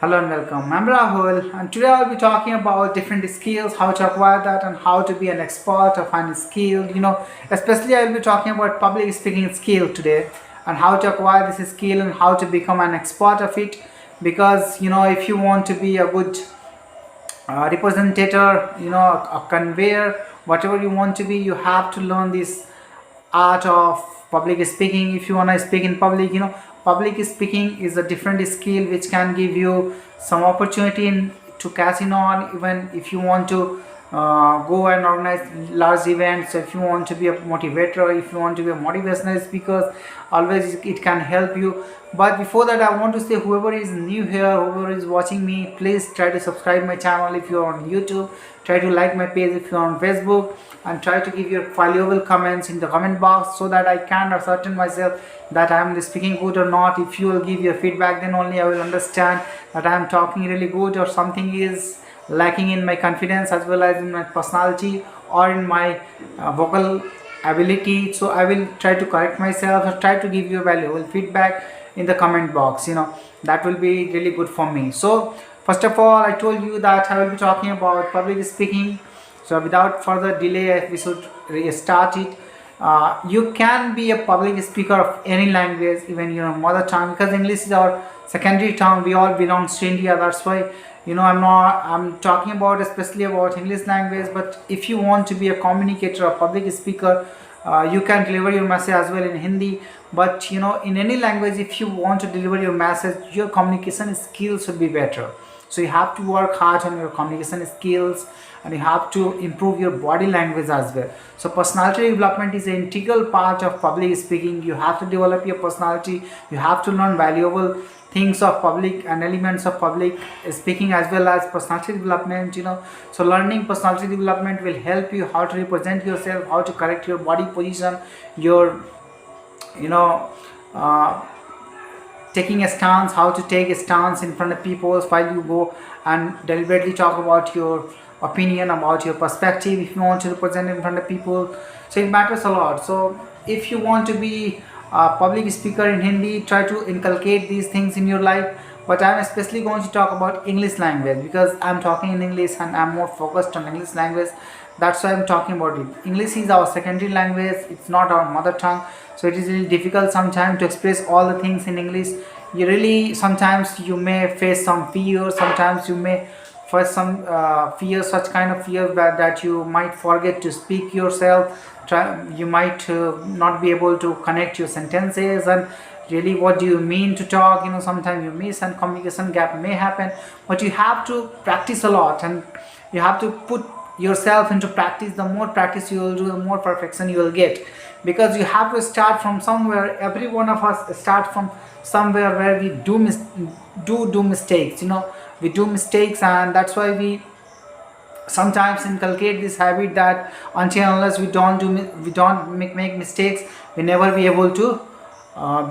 Hello and welcome. I'm Rahul, and today I'll be talking about different skills, how to acquire that, and how to be an expert of any skill. Especially I'll be talking about public speaking skill today, and how to acquire this skill and how to become an expert of it. Because if you want to be a good representative, a conveyor, whatever you want to be, you have to learn this art of public speaking. If you want to speak in public, public speaking is a different skill which can give you some opportunity to casino on, even if you want to go and organize large events. So if you want to be a motivator, if you want to be a motivational speaker, always it can help you. But before that, I want to say, whoever is new here, whoever is watching me, please try to subscribe my channel if you're on YouTube, try to like my page if you're on Facebook, and try to give your valuable comments in the comment box so that I can ascertain myself that I am speaking good or not. If you will give your feedback, then only I will understand that I am talking really good or something is lacking in my confidence as well as in my personality or in my vocal ability. So I will try to correct myself or try to give you valuable feedback in the comment box. That will be really good for me. So first of all, I told you that I will be talking about public speaking. So without further delay, we should restart it. You can be a public speaker of any language, even your mother tongue, because English is our secondary tongue. We all belong to India. That's why I'm talking about especially about English language. But if you want to be a communicator, a public speaker, you can deliver your message as well in Hindi. But in any language, if you want to deliver your message, your communication skills should be better. So you have to work hard on your communication skills, and you have to improve your body language as well. So personality development is an integral part of public speaking. You have to develop your personality. You have to learn valuable things of public and elements of public speaking as well as personality development. So learning personality development will help you how to represent yourself, how to correct your body position, your taking a stance, how to take a stance in front of people while you go and deliberately talk about your opinion, about your perspective, if you want to represent in front of people. So it matters a lot. So if you want to be a public speaker in Hindi, try to inculcate these things in your life. But I'm especially going to talk about English language because I'm talking in English and I'm more focused on English language. That's why I'm talking about it. English is our secondary language. It's not our mother tongue. So it is really difficult sometimes to express all the things in English. Sometimes you may face some fear. Sometimes you may face some fear, such kind of fear that you might forget to speak yourself. You might not be able to connect your sentences and really what do you mean to talk. Sometimes you miss and communication gap may happen, but you have to practice a lot and you have to put yourself into practice. The more practice you will do, the more perfection you will get, because you have to start from somewhere. Every one of us start from somewhere where we do mistakes. We do mistakes, and that's why we sometimes inculcate this habit that until unless we don't make mistakes, we never be able to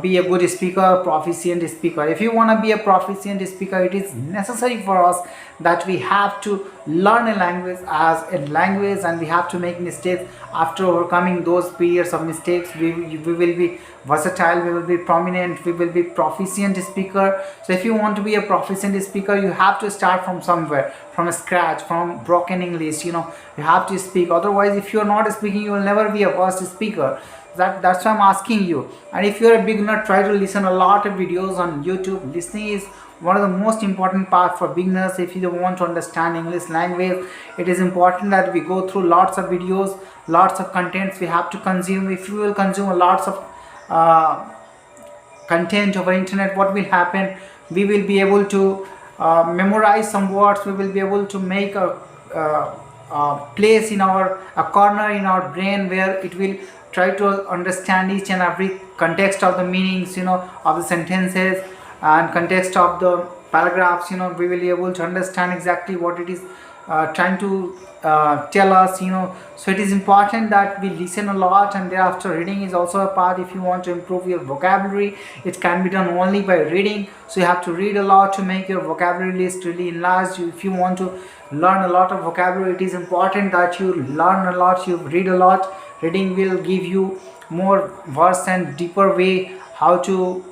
be a good speaker, proficient speaker. If you want to be a proficient speaker, it is necessary for us that we have to learn a language as a language, and we have to make mistakes. After overcoming those periods of mistakes, we will be versatile, we will be prominent, we will be proficient speaker. So if you want to be a proficient speaker, you have to start from somewhere, from scratch, from broken English. You have to speak. Otherwise, if you are not speaking, you will never be a first speaker. That's why I'm asking you. And if you're a beginner, try to listen a lot of videos on YouTube. Listening is one of the most important part for beginners. If you want to understand English language, it is important that we go through lots of videos, lots of contents we have to consume. If you will consume lots of content over internet, what will happen? We will be able to memorize some words. We will be able to make a place in a corner in our brain where it will try to understand each and every context of the meanings of the sentences and context of the paragraphs. We will be able to understand exactly what it is trying to tell us. So it is important that we listen a lot, and thereafter reading is also a part. If you want to improve your vocabulary, it can be done only by reading. So you have to read a lot to make your vocabulary list really enlarged. If you want to learn a lot of vocabulary, it is important that you learn a lot, you read a lot. Reading will give you more vast and deeper way how to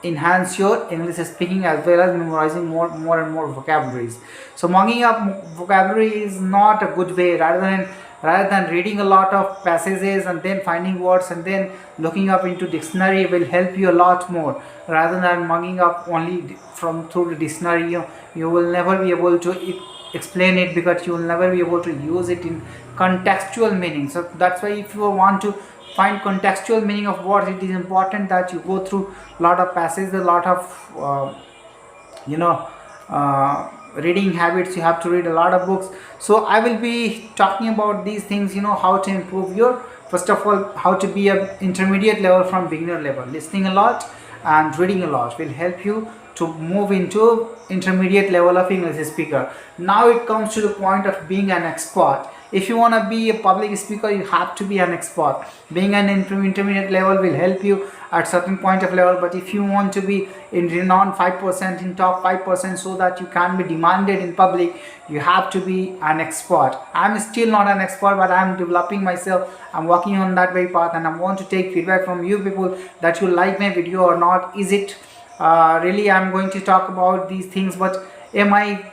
enhance your English speaking as well as memorizing more and more vocabularies. So mugging up vocabulary is not a good way. Rather than reading a lot of passages and then finding words and then looking up into dictionary will help you a lot more. Rather than mugging up only from through the dictionary, you will never be able to explain it, because you will never be able to use it in contextual meaning. So that's why if you want to find contextual meaning of words, it is important that you go through a lot of passages, a lot of you know reading habits. You have to read a lot of books. So I will be talking about these things, how to improve your, first of all, how to be a intermediate level from beginner level. Listening a lot and reading a lot will help you to move into intermediate level of English speaker. Now it comes to the point of being an expert. If you want to be a public speaker, you have to be an expert. Being an intermediate level will help you at certain point of level, but if you want to be in renowned 5%, in top 5%, so that you can be demanded in public, you have to be an expert. I'm still not an expert, but I'm developing myself. I'm working on that way path, and I want to take feedback from you people that you like my video or not. Is it really I'm going to talk about these things, but am I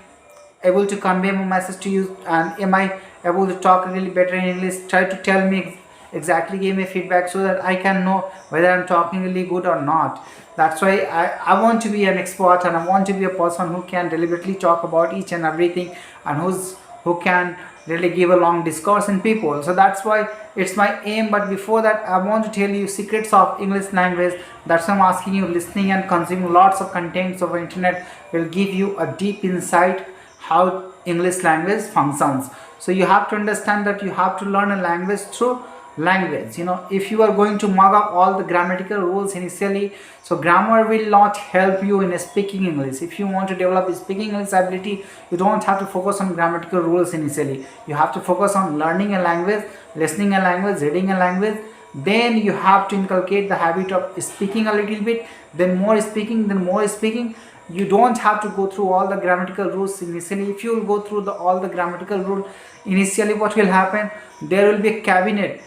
able to convey my message to you, and am I able to talk really better in English? Try to tell me exactly, give me feedback so that I can know whether I'm talking really good or not. That's why I want to be an expert, and I want to be a person who can deliberately talk about each and everything, and who can really give a long discourse in people. So that's why it's my aim. But before that, I want to tell you secrets of English language. That's why I'm asking you. Listening and consuming lots of contents of internet will give you a deep insight how English language functions. So you have to understand that you have to learn a language through language. If you are going to mug up all the grammatical rules initially, so grammar will not help you in speaking English. If you want to develop speaking English ability, you don't have to focus on grammatical rules initially. You have to focus on learning a language, listening a language, reading a language. Then you have to inculcate the habit of speaking a little bit, then more speaking, then more speaking. You don't have to go through all the grammatical rules initially. If you will go through all the grammatical rules initially, what will happen? There will be a cabinet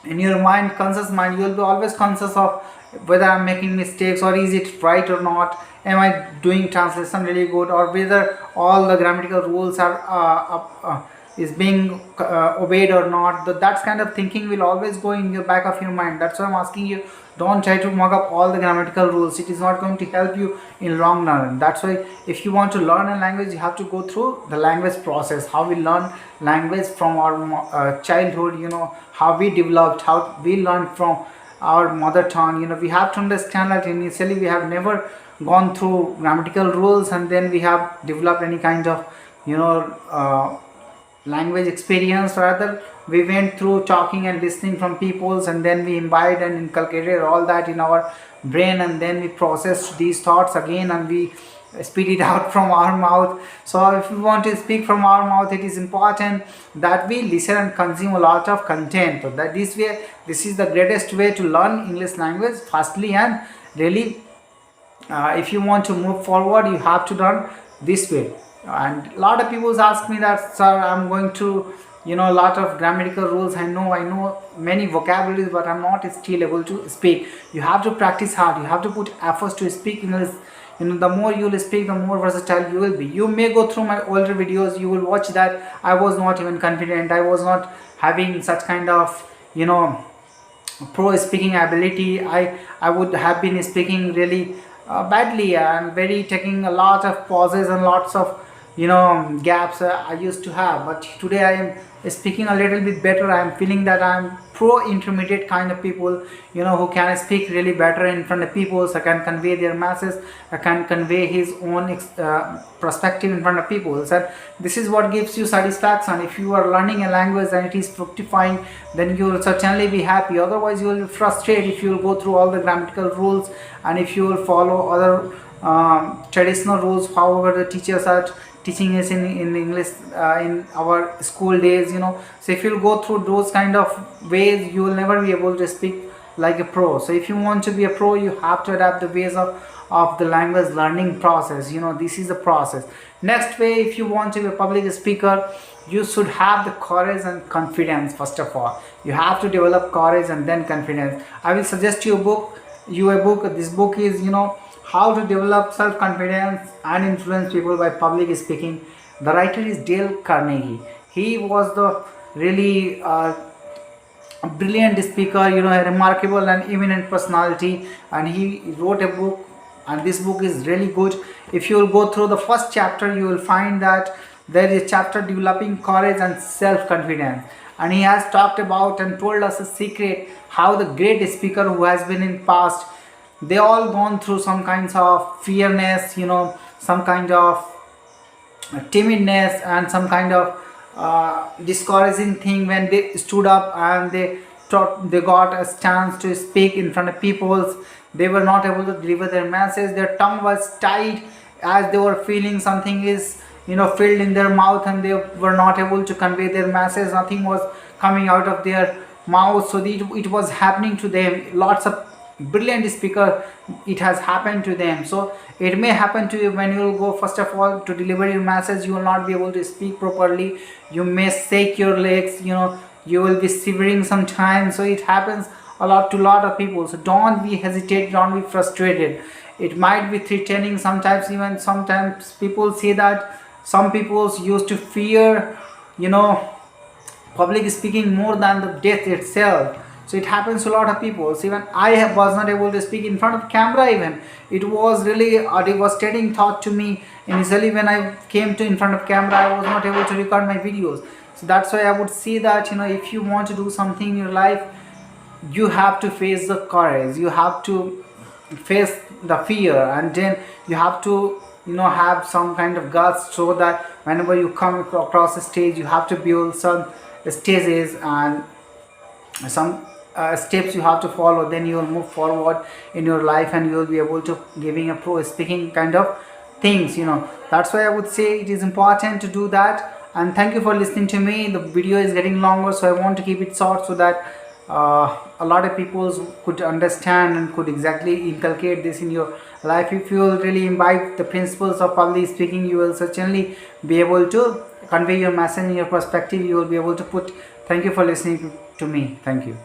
in your mind, conscious mind. You will be always conscious of whether I'm making mistakes, or is it right or not, am I doing translation really good, or whether all the grammatical rules are is being obeyed or not. That kind of thinking will always go in your back of your mind. That's why I'm asking you, don't try to mug up all the grammatical rules. It is not going to help you in long run. That's why if you want to learn a language, you have to go through the language process. How we learn language from our childhood, how we developed, how we learned from our mother tongue. We have to understand that initially we have never gone through grammatical rules, and then we have developed any kind of language experience. Rather, we went through talking and listening from peoples, and then we imbibed and inculcated all that in our brain, and then we processed these thoughts again, and we spit it out from our mouth. So if we want to speak from our mouth, it is important that we listen and consume a lot of content. So that this is the greatest way to learn English language firstly. And really, if you want to move forward, you have to learn this way. And a lot of people ask me that, sir, I'm going to a lot of grammatical rules. I know many vocabularies, but I'm not still able to speak. You have to practice hard. You have to put efforts to speak English. The more you will speak, the more versatile you will be. You may go through my older videos, you will watch that I was not even confident. I was not having such kind of pro speaking ability. I would have been speaking really badly, and taking a lot of pauses and lots of gaps I used to have. But today I am speaking a little bit better. I am feeling that I am pro intermediate kind of people, who can speak really better in front of people. So I can convey their message, I can convey his own perspective in front of people. So this is what gives you satisfaction. If you are learning a language and it is fructifying, then you will certainly be happy. Otherwise you will be frustrated if you will go through all the grammatical rules, and if you will follow other traditional rules, however the teachers are teaching us in English in our school days. So if you go through those kind of ways, you will never be able to speak like a pro. So if you want to be a pro, you have to adapt the ways of the language learning process. This is the process. Next way, if you want to be a public speaker, you should have the courage and confidence. First of all, you have to develop courage and then confidence. I will suggest you a book. you a book. This book is, how to develop self-confidence and influence people by public speaking. The writer is Dale Carnegie. He was the really a brilliant speaker, a remarkable and eminent personality, and he wrote a book, and this book is really good. If you will go through the first chapter, you will find that there is a chapter developing courage and self-confidence, and he has talked about and told us a secret how the great speaker who has been in past, they all gone through some kinds of fearness, some kind of timidness and some kind of discouraging thing when they stood up and they thought they got a chance to speak in front of people. They were not able to deliver their message. Their tongue was tied as they were feeling something is filled in their mouth, and they were not able to convey their message. Nothing was coming out of their mouth. So it was happening to them. Lots of brilliant speaker, it has happened to them. So it may happen to you when you will go, first of all, to deliver your message. You will not be able to speak properly. You may shake your legs, you will be shivering sometimes. So it happens a lot of people. So don't be hesitate, don't be frustrated. It might be threatening sometimes. Even sometimes people say that some people used to fear public speaking more than the death itself. So it happens to a lot of people. So even was not able to speak in front of camera. Even it was really a devastating thought to me initially when I came to in front of camera. I was not able to record my videos. So that's why I would say that if you want to do something in your life, you have to face the courage. You have to face the fear, and then you have to have some kind of guts, so that whenever you come across a stage, you have to build some stages and some steps you have to follow. Then you will move forward in your life, and you will be able to giving a pro speaking kind of things. That's why I would say it is important to do that. And thank you for listening to me. The video is getting longer, so I want to keep it short, so that a lot of people could understand and could exactly inculcate this in your life. If you will really imbibe the principles of public speaking, you will certainly be able to convey your message in your perspective. You will be able to put. Thank you for listening to me. Thank you.